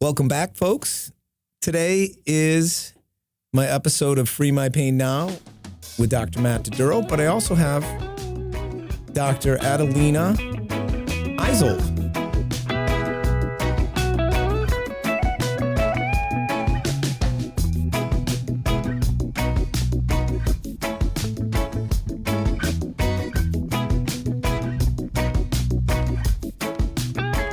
Welcome back, folks. Today is my episode of Free My Pain Now with Dr. Matt DiDuro, but I also have Dr. Adelina Isold.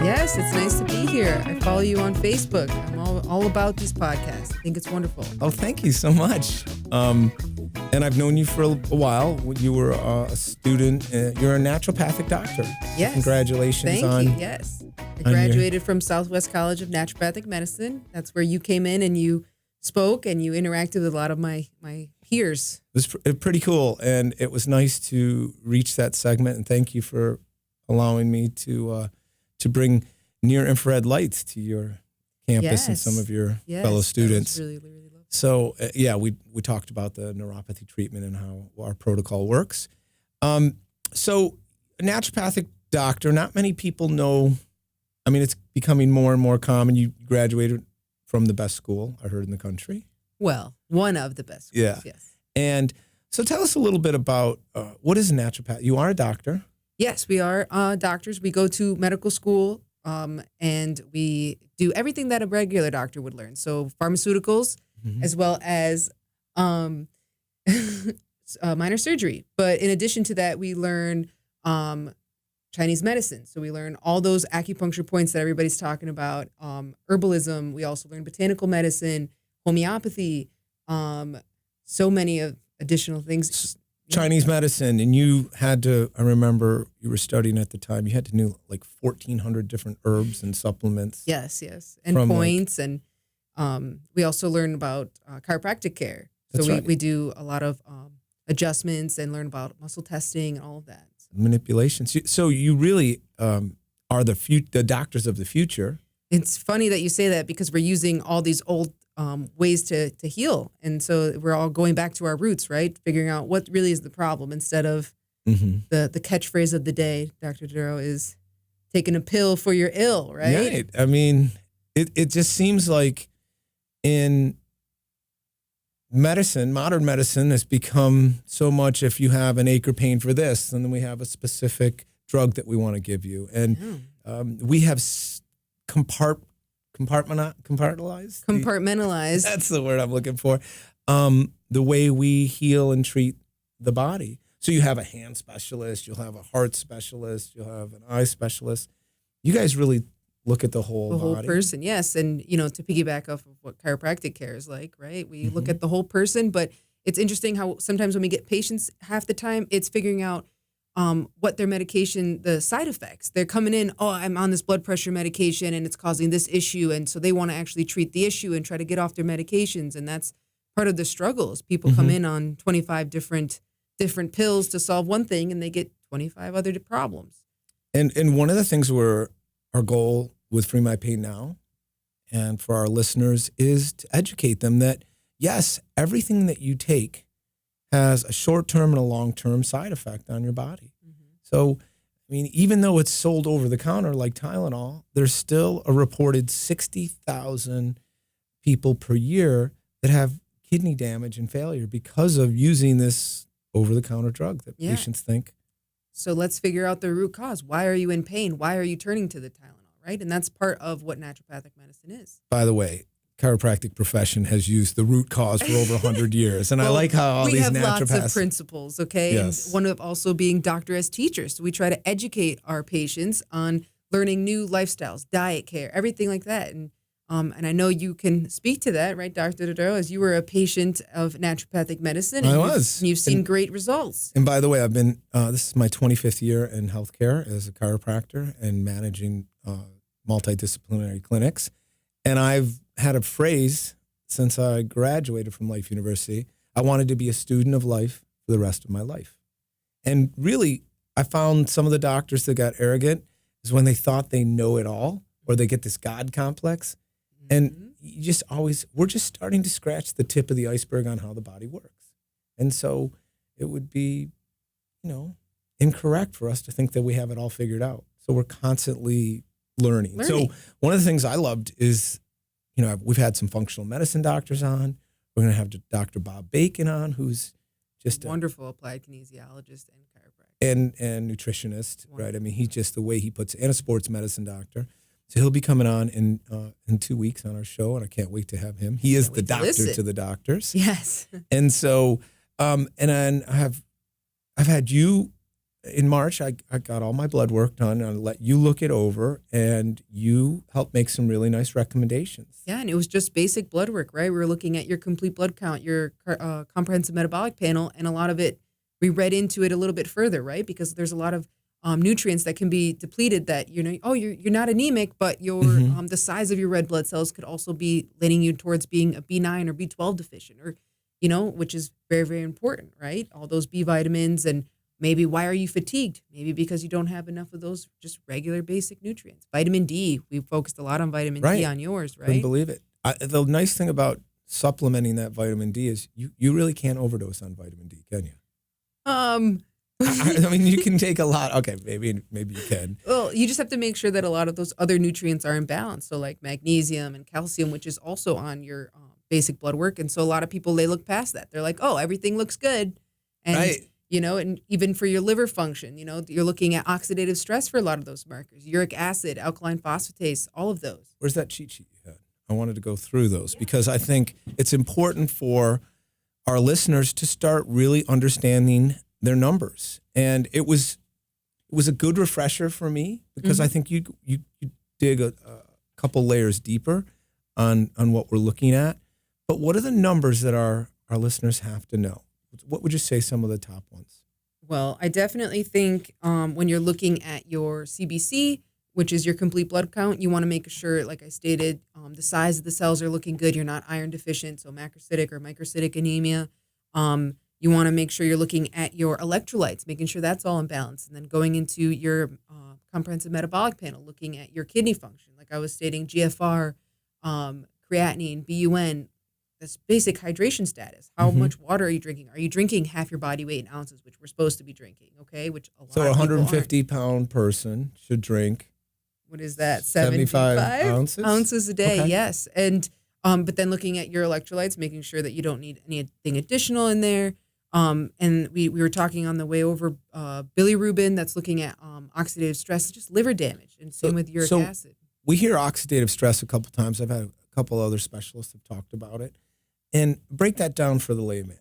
Yes, it's nice to be here. I follow you on Facebook. I'm all about these podcasts. I think it's wonderful. Oh, thank you so much. And I've known you for a while. You were a student. You're a naturopathic doctor. Yes. Congratulations Thank you. Yes. I graduated from Southwest College of Naturopathic Medicine. That's where you came in and you spoke and you interacted with a lot of my peers. It was pretty cool. And it was nice to reach that segment. And thank you for allowing me to bring near-infrared lights to your campus and some of your fellow students. That was really lovely. So, we talked about the neuropathy treatment and how our protocol works. So, a naturopathic doctor, not many people know. I mean, it's becoming more and more common. You graduated from the best school, I heard, in the country. Well, one of the best schools, yes. And so tell us a little bit about what is a naturopath? You are a doctor. Yes, we are doctors. We go to medical school and we do everything that a regular doctor would learn. So pharmaceuticals, as well as minor surgery. But in addition to that, we learn Chinese medicine. So we learn all those acupuncture points that everybody's talking about, herbalism. We also learn botanical medicine, homeopathy, so many of additional things. Chinese medicine, and you had to, I remember you were studying at the time, you had to know like 1,400 different herbs and supplements. Yes. And points. And we also learn about chiropractic care. So we do a lot of adjustments and learn about muscle testing and all of that. Manipulations. So you really are the doctors of the future. It's funny that you say that because we're using all these old ways to heal. And so we're all going back to our roots, right? Figuring out what really is the problem instead of the catchphrase of the day, Dr. DiDuro, is taking a pill for your ill, right? Right. I mean, it just seems like in medicine, modern medicine has become so much, if you have an ache or pain for this, and then we have a specific drug that we want to give you. And we have compartmentalized. That's the word I'm looking for. The way we heal and treat the body. So you have a hand specialist, you'll have a heart specialist, you'll have an eye specialist. You guys really look at the whole body. Person, yes. And, to piggyback off of what chiropractic care is like, right? We look at the whole person, but it's interesting how sometimes when we get patients, half the time it's figuring out what their medication, the side effects. They're coming in, I'm on this blood pressure medication and it's causing this issue. And so they want to actually treat the issue and try to get off their medications. And that's part of the struggle is people come in on 25 different pills to solve one thing and they get 25 other problems. And one of the things our goal with Free My Pain Now and for our listeners is to educate them that, yes, everything that you take has a short-term and a long-term side effect on your body. So, I mean, even though it's sold over the counter like Tylenol, there's still a reported 60,000 people per year that have kidney damage and failure because of using this over-the-counter drug that patients think. So let's figure out the root cause. Why are you in pain? Why are you turning to the Tylenol, right? And that's part of what naturopathic medicine is. By the way, chiropractic profession has used the root cause for over 100 years. And I like how all these naturopaths... We have lots of principles, okay? Yes. And one of also being doctor as teachers. So we try to educate our patients on learning new lifestyles, diet care, everything like that. And I know you can speak to that, right, Dr. DiDuro, as you were a patient of naturopathic medicine. I was. You've seen great results. And by the way, I've been, this is my 25th year in healthcare as a chiropractor and managing multidisciplinary clinics. And I've had a phrase since I graduated from Life University. I wanted to be a student of life for the rest of my life. And really, I found some of the doctors that got arrogant is when they thought they know it all or they get this God complex. And you just we're just starting to scratch the tip of the iceberg on how the body works. And so it would be, incorrect for us to think that we have it all figured out. So we're constantly learning. So one of the things I loved is we've had some functional medicine doctors on. We're going to have Dr. Bob Bacon on, who's just wonderful applied kinesiologist and chiropractor and nutritionist, right? I mean, he's just the way he puts it, and a sports medicine doctor. So he'll be coming on in 2 weeks on our show, and I can't wait to have him. He is the doctor to the doctors. Yes. And so, and then I've had you in March. I got all my blood work done. I let you look it over, and you helped make some really nice recommendations. Yeah, and it was just basic blood work, right? We were looking at your complete blood count, your comprehensive metabolic panel, and a lot of it, we read into it a little bit further, right? Because there's a lot of nutrients that can be depleted that, you're not anemic, but your the size of your red blood cells could also be leaning you towards being a B9 or B12 deficient, or, which is very, very important, right? All those B vitamins, and maybe why are you fatigued? Maybe because you don't have enough of those just regular basic nutrients. Vitamin D, we focused a lot on vitamin D on yours, right? Couldn't believe it. The nice thing about supplementing that vitamin D is you really can't overdose on vitamin D, can you? I mean, you can take a lot. Okay, maybe you can. Well, you just have to make sure that a lot of those other nutrients are in balance. So like magnesium and calcium, which is also on your basic blood work. And so a lot of people, they look past that. They're like, oh, everything looks good. And, right. And even for your liver function, you're looking at oxidative stress for a lot of those markers, uric acid, alkaline phosphatase, all of those. Where's that cheat sheet you had? I wanted to go through those because I think it's important for our listeners to start really understanding their numbers. And it was a good refresher for me because I think you dig a couple layers deeper on what we're looking at. But what are the numbers that our listeners have to know? What would you say some of the top ones? Well, I definitely think when you're looking at your CBC, which is your complete blood count, you want to make sure, like I stated, the size of the cells are looking good. You're not iron deficient, so macrocytic or microcytic anemia. You want to make sure you're looking at your electrolytes, making sure that's all in balance. And then going into your comprehensive metabolic panel, looking at your kidney function. Like I was stating, GFR, creatinine, BUN, this basic hydration status. How much water are you drinking? Are you drinking half your body weight in ounces, which we're supposed to be drinking, okay? Which a lot so of 150-pound person should drink. What is that? 75 ounces? Ounces a day, okay. Yes. And but then looking at your electrolytes, making sure that you don't need anything additional in there. And we were talking on the way over bilirubin, that's looking at oxidative stress, just liver damage, and same with uric acid. We hear oxidative stress a couple times. I've had a couple other specialists have talked about it. And break that down for the layman.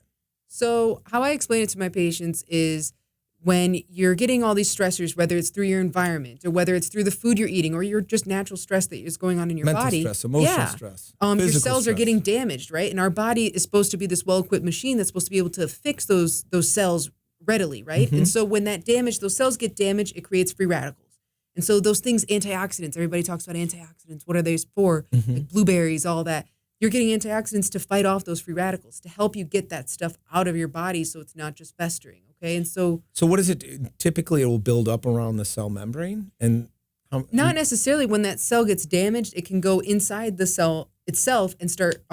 So how I explain it to my patients is when you're getting all these stressors, whether it's through your environment or whether it's through the food you're eating or your just natural stress that is going on in your mental body. Stress, emotional stress, your cells are getting damaged, right? And our body is supposed to be this well-equipped machine that's supposed to be able to fix those cells readily, right? And so when those cells get damaged, it creates free radicals. And so those things, antioxidants, everybody talks about antioxidants. What are they for? Like blueberries, all that. You're getting antioxidants to fight off those free radicals, to help you get that stuff out of your body so it's not just festering, okay? And so what is it? Typically, it will build up around the cell membrane? And not necessarily. When that cell gets damaged, it can go inside the cell itself and start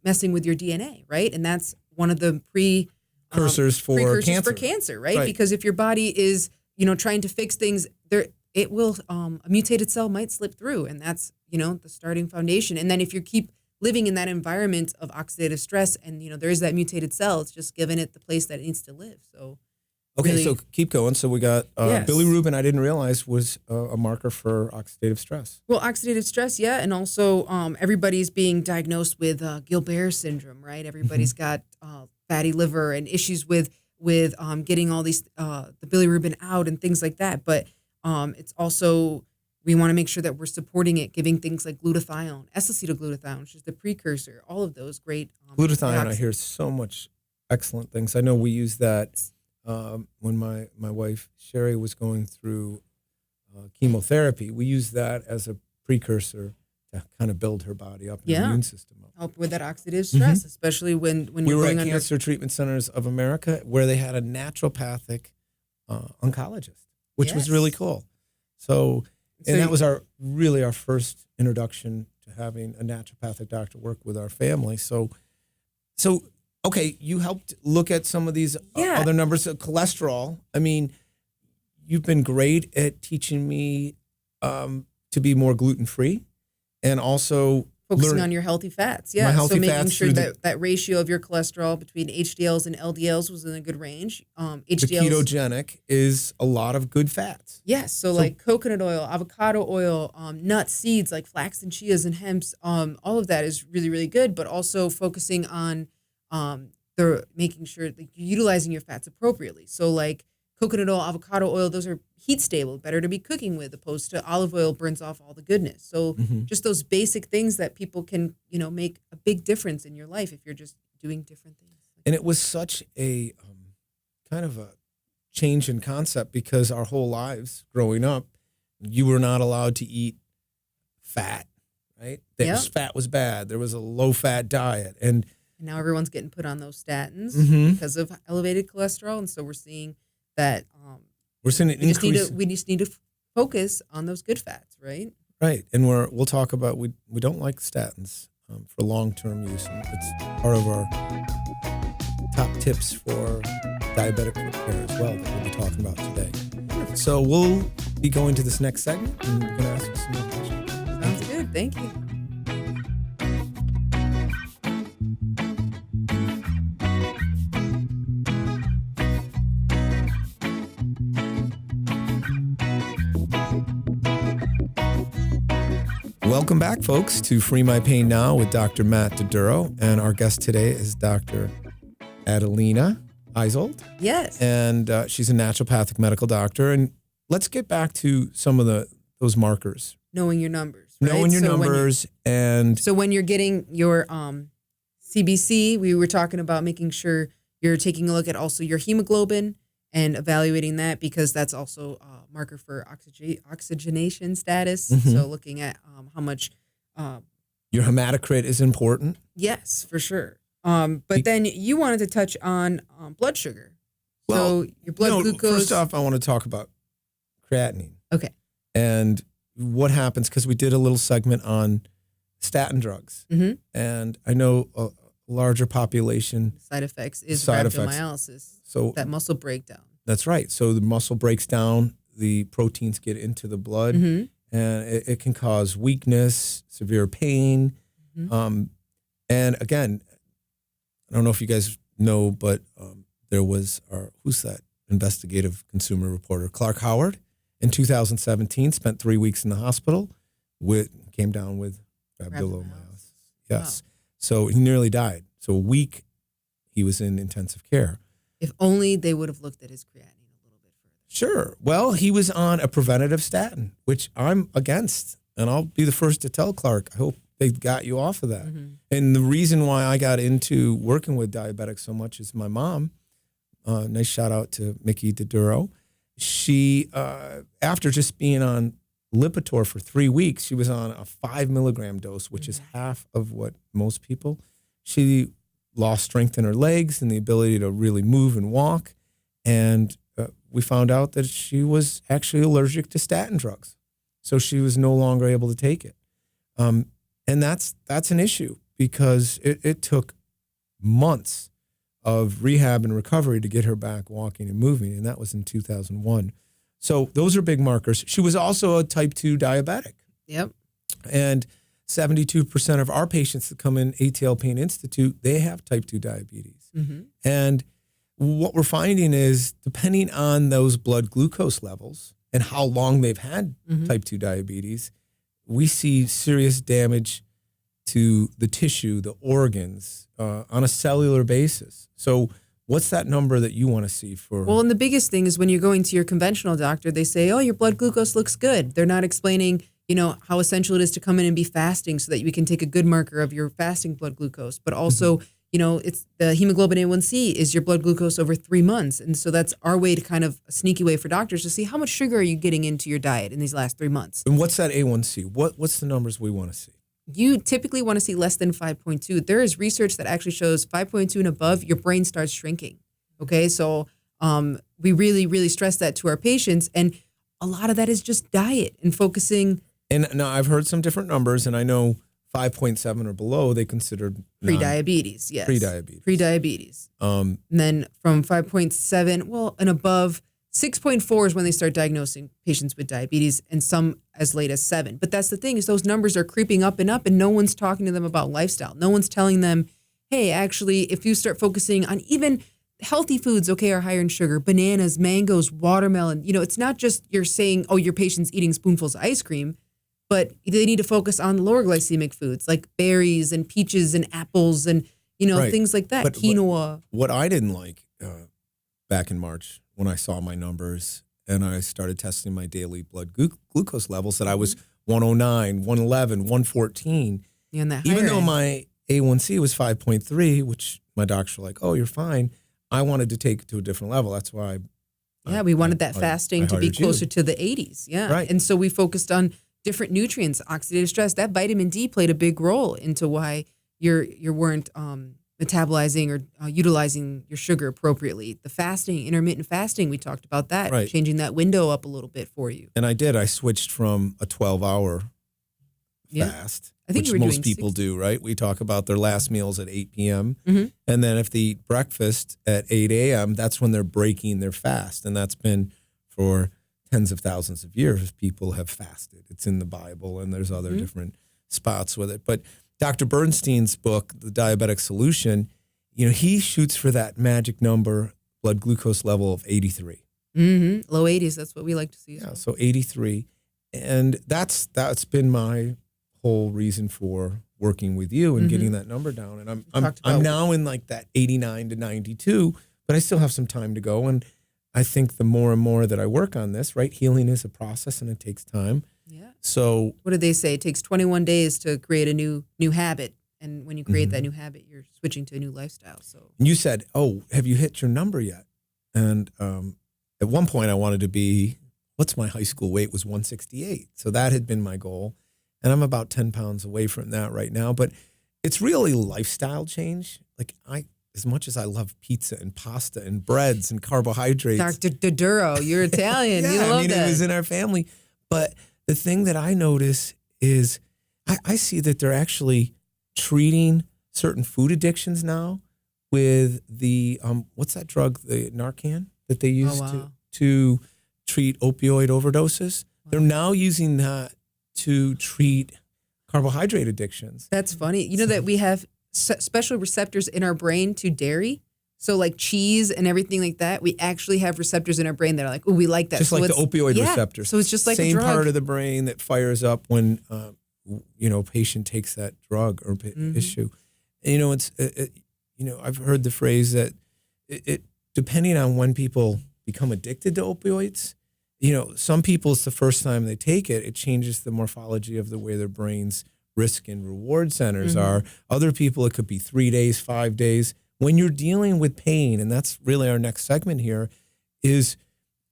messing with your DNA, right? And that's one of the precursors for cancer, right? Because if your body is, trying to fix things, it will, a mutated cell might slip through, and that's, the starting foundation. And then if you keep living in that environment of oxidative stress and, there is that mutated cell, it's just giving it the place that it needs to live. So, okay, really, so keep going. So we got bilirubin, I didn't realize was a marker for oxidative stress. Well, oxidative stress, yeah. And also everybody's being diagnosed with Gilbert syndrome, right? Everybody's got fatty liver and issues with getting all these, the bilirubin out and things like that. But it's also, we want to make sure that we're supporting it, giving things like glutathione, S-acetylglutathione, which is the precursor, all of those great. Glutathione, I hear so much excellent things. I know we use that when my wife, Sherry, was going through chemotherapy. We used that as a precursor to kind of build her body up and the immune system up. Help with that oxidative stress, especially when you're going under. Cancer Treatment Centers of America, where they had a naturopathic oncologist, which was really cool. So that was our first introduction to having a naturopathic doctor work with our family. So okay, you helped look at some of these other numbers of cholesterol. I mean, you've been great at teaching me to be more gluten-free and also focusing on your healthy fats. Yeah. My healthy so making fats sure through that ratio of your cholesterol between HDLs and LDLs was in a good range. the HDLs. ketogenic is a lot of good fats. Yes. So like coconut oil, avocado oil, nuts, seeds like flax and chias and hemps. All of that is really, really good, but also focusing on making sure that you're utilizing your fats appropriately. So like coconut oil, avocado oil, those are heat stable, better to be cooking with, opposed to olive oil burns off all the goodness. So just those basic things that people can, make a big difference in your life if you're just doing different things. And it was such a kind of a change in concept because our whole lives growing up, you were not allowed to eat fat, right? Fat was bad. There was a low-fat diet. And now everyone's getting put on those statins because of elevated cholesterol. And so we're seeing that we're seeing an increase. We just need to focus on those good fats, right? Right. And we'll talk about, we don't like statins for long-term use. And it's part of our top tips for diabetic foot care as well that we'll be talking about today. So we'll be going to this next segment and we're going to ask you some more questions. Sounds good. Thank you. Welcome back, folks, to Free My Pain Now with Dr. Matt DiDuro. And our guest today is Dr. Adelina Isold. Yes. And she's a naturopathic medical doctor. And let's get back to some of those markers. Knowing your numbers. Right? Knowing your numbers. So when you're getting your CBC, we were talking about making sure you're taking a look at also your hemoglobin and evaluating that because that's also a marker for oxygenation status. So looking at how much... your hematocrit is important. Yes, for sure. But then you wanted to touch on blood sugar. Well, so your blood glucose... First off, I want to talk about creatinine. Okay. And what happens, because we did a little segment on statin drugs. And I know a larger population... Side effects is rhabdomyolysis, so that muscle breakdown. That's right. So the muscle breaks down, the proteins get into the blood, and it can cause weakness, severe pain. And again, I don't know if you guys know, but there was who's that investigative consumer reporter? Clark Howard in 2017 spent 3 weeks in the hospital, came down with rhabdomyolysis. Yes. Wow. So he nearly died. So a week he was in intensive care. If only they would have looked at his creatinine a little bit further. Sure. Well, he was on a preventative statin, which I'm against. And I'll be the first to tell Clark, I hope they got you off of that. And the reason why I got into working with diabetics so much is my mom. Nice shout out to Mickey DiDuro. She, after just being on Lipitor for 3 weeks, she was on a 5 milligram dose, which is half of what most people. She lost strength in her legs and the ability to really move and walk. And we found out that she was actually allergic to statin drugs. So she was no longer able to take it. And that's an issue because it took months of rehab and recovery to get her back walking and moving. And that was in 2001. So those are big markers. She was also a type 2 diabetic. Yep. And 72% of our patients that come in ATL Pain Institute, they have type 2 diabetes. And what we're finding is depending on those blood glucose levels and how long they've had type 2 diabetes, we see serious damage to the tissue, the organs, on a cellular basis. So what's that number that you want to see for? Well, and the biggest thing is when you're going to your conventional doctor, they say, oh, your blood glucose looks good. They're not explaining, how essential it is to come in and be fasting so that we can take a good marker of your fasting blood glucose. But also, it's the hemoglobin A1C is your blood glucose over 3 months. And so that's our way to kind of a sneaky way for doctors to see how much sugar are you getting into your diet in these last 3 months. And what's that A1C? What's the numbers we want to see? You typically want to see less than 5.2. There is research that actually shows 5.2 and above, your brain starts shrinking. Okay, so we really, really stress that to our patients. And a lot of that is just diet and focusing. And now I've heard some different numbers, and I know 5.7 or below, they considered pre-diabetes, yes. Pre-diabetes. Pre-diabetes. And then from 5.7, and above 6.4 is when they start diagnosing patients with diabetes, and some as late as 7. But that's the thing, is those numbers are creeping up, and no one's talking to them about lifestyle. No one's telling them, hey, actually, if you start focusing on even healthy foods, okay, are higher in sugar, bananas, mangoes, watermelon. It's not just you're saying, oh, your patient's eating spoonfuls of ice cream, but they need to focus on lower glycemic foods like berries and peaches and apples and, Right. things like that, But quinoa. what I didn't like back in March when I saw my numbers and I started testing my daily blood glucose levels, that I was 109, 111, 114. Yeah, and that Even higher though end. my A1C was 5.3, which my doctors were like, oh, you're fine, I wanted to take it to a different level. That's why We wanted that I fasting to be hired you. closer to the 80s. Yeah. Right. And so we focused on different nutrients, oxidative stress. That vitamin D played a big role into why you weren't metabolizing or utilizing your sugar appropriately. The fasting, intermittent fasting, we talked about that, Right. changing that window up a little bit for you. And I did. I switched from a 12-hour Yeah. fast, I think which you were most doing people 60. do, right? We talk about their last meals at 8 p.m. Mhm. And then if they eat breakfast at 8 a.m., that's when they're breaking their fast. And that's been for tens of thousands of years. People have fasted. It's in the Bible, and there's other different spots with it. But Dr. Bernstein's book, The Diabetic Solution, he shoots for that magic number, blood glucose level of 83. Low 80s, that's what we like to see as Yeah, well. so 83. And that's been my whole reason for working with you and getting that number down. And I'm now in like that 89 to 92, but I still have some time to go. And I think the more and more that I work on this, right, healing is a process and it takes time. Yeah. So What did they say? It takes 21 days to create a new habit. And when you create that new habit, you're switching to a new lifestyle. So you said, oh, have you hit your number yet? And at one point I wanted to be, what's my high school weight was 168. So that had been my goal. And I'm about 10 pounds away from that right now. But it's really lifestyle change. Like as much as I love pizza and pasta and breads and carbohydrates. Dr. DiDuro, you're Italian. You love that. It was in our family. But the thing that I notice is I see that they're actually treating certain food addictions now with the, what's that drug, the Narcan that they use to treat opioid overdoses. Wow. They're now using that to treat carbohydrate addictions. That's funny. You know that we have special receptors in our brain to dairy? So like cheese and everything like that, we actually have receptors in our brain that are like, oh, we like that. Just like the opioid receptors. So it's just like same a drug. part of the brain that fires up when patient takes that drug or issue. And, I've heard the phrase that it depending on when people become addicted to opioids, some people it's the first time they take it, it changes the morphology of the way their brain's risk and reward centers are. Other people, it could be 3 days, 5 days. When you're dealing with pain, and that's really our next segment here, is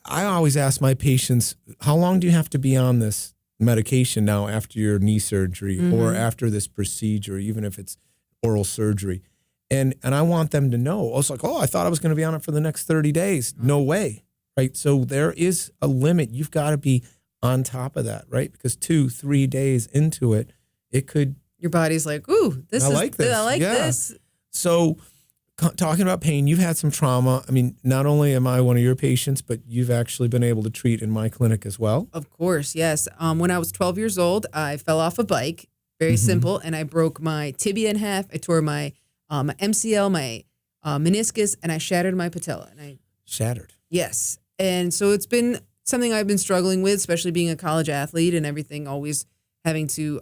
I always ask my patients, how long do you have to be on this medication now after your knee surgery or after this procedure, even if it's oral surgery? And I want them to know. I was like, I thought I was going to be on it for the next 30 days. No way, right? So there is a limit. You've got to be on top of that, right? Because 2-3 days into it, it could. Your body's like, ooh, I like this. So talking about pain, you've had some trauma. I mean, not only am I one of your patients, but you've actually been able to treat in my clinic as well. Of course, yes. When I was 12 years old, I fell off a bike, very simple, and I broke my tibia in half. I tore my MCL, my meniscus, and I shattered my patella. Shattered? Yes. And so it's been something I've been struggling with, especially being a college athlete and everything, always having to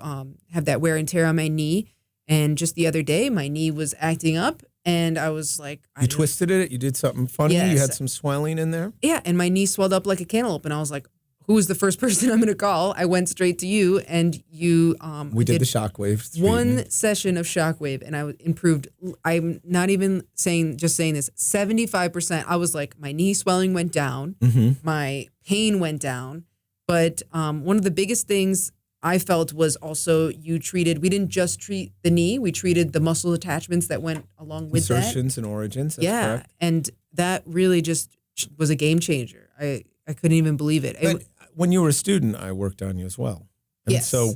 have that wear and tear on my knee. And just the other day, my knee was acting up. And I was like, you twisted it? You did something funny? Yes. You had some swelling in there? Yeah. And my knee swelled up like a cantaloupe. And I was like, who was the first person I'm going to call? I went straight to you, and you we did the shockwave treatment. One session of shockwave, and I improved. I'm not even saying this, 75%. I was like, my knee swelling went down. My pain went down. But one of the biggest things I felt was also we didn't just treat the knee, we treated the muscle attachments that went along with insertions and origins. That's correct. And that really just was a game changer. I couldn't even believe it. But when you were a student, I worked on you as well. And yes. So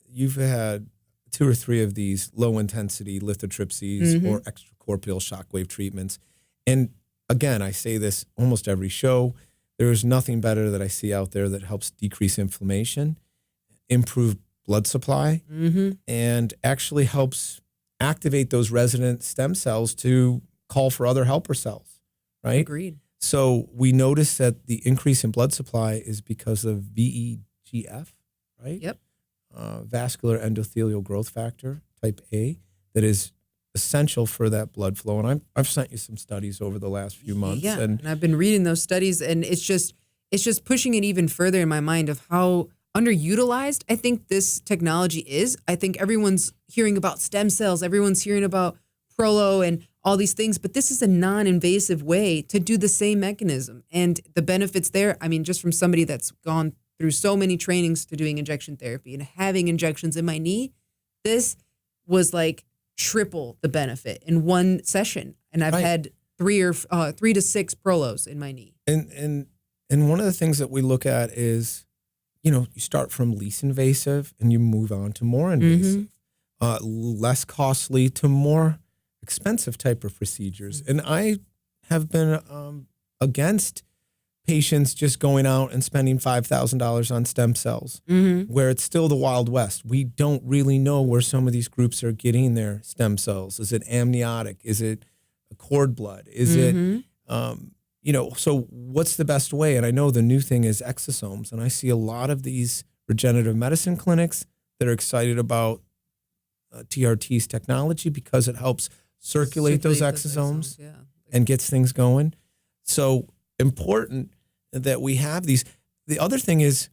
you've had 2 or 3 of these low-intensity lithotripsies or extracorporeal shockwave treatments. And again, I say this almost every show, there is nothing better that I see out there that helps decrease inflammation, improve blood supply, and actually helps activate those resident stem cells to call for other helper cells, right? Agreed. So we notice that the increase in blood supply is because of VEGF, right? Yep. Vascular endothelial growth factor, type A, that is essential for that blood flow. And I've sent you some studies over the last few months. Yeah, and and I've been reading those studies, and it's just pushing it even further in my mind of how underutilized I think this technology is. I think everyone's hearing about stem cells, everyone's hearing about Prolo and all these things, but this is a non-invasive way to do the same mechanism. And the benefits there, I mean, just from somebody that's gone through so many trainings to doing injection therapy and having injections in my knee, this was like triple the benefit in one session. And I've had 3 to 6 Prolos in my knee. And one of the things that we look at is, you start from least invasive and you move on to more invasive, less costly to more expensive type of procedures. And I have been against patients just going out and spending $5,000 on stem cells, where it's still the Wild West. We don't really know where some of these groups are getting their stem cells. Is it amniotic? Is it cord blood? Is it, so what's the best way? And I know the new thing is exosomes. And I see a lot of these regenerative medicine clinics that are excited about TRT's technology because it helps circulate those exosomes and gets things going. So important that we have these. The other thing is,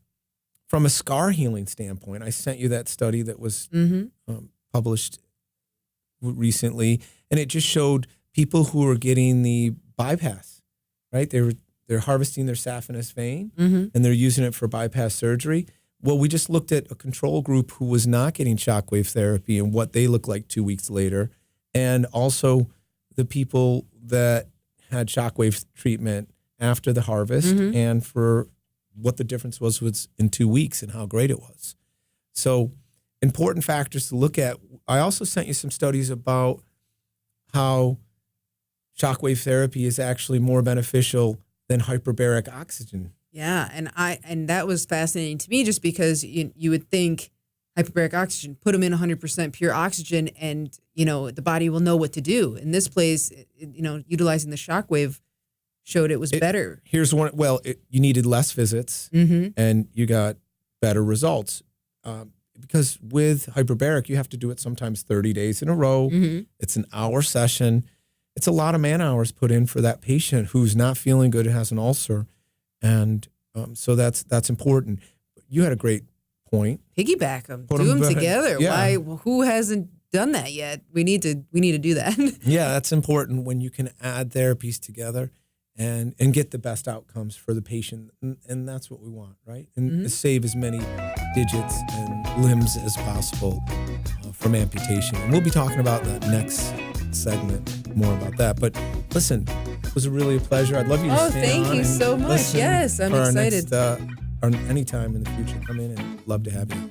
from a scar healing standpoint, I sent you that study that was published recently, and it just showed people who are getting the bypass, right? They're harvesting their saphenous vein and they're using it for bypass surgery. Well, we just looked at a control group who was not getting shockwave therapy and what they look like 2 weeks later, and also the people that had shockwave treatment after the harvest and for what the difference was in 2 weeks and how great it was. So important factors to look at. I also sent you some studies about how shockwave therapy is actually more beneficial than hyperbaric oxygen. Yeah, and that was fascinating to me just because you would think hyperbaric oxygen, put them in 100% pure oxygen and, the body will know what to do. In this place, utilizing the shockwave showed it was better. Here's one. Well, you needed less visits and you got better results. Because with hyperbaric, you have to do it sometimes 30 days in a row. It's an hour session. It's a lot of man hours put in for that patient who's not feeling good, has an ulcer. And so that's important. You had a great point. Piggyback them, do them together. Yeah. Why? Who hasn't done that yet? We need to do that. Yeah, that's important when you can add therapies together and get the best outcomes for the patient, and that's what we want, right? And save as many digits and limbs as possible from amputation. And we'll be talking about that next segment, more about that. But listen, it was really a pleasure. I'd love you to stay thank on you and so much. listen Yes, I'm for excited. Our next, or anytime in the future, come in and love to have you.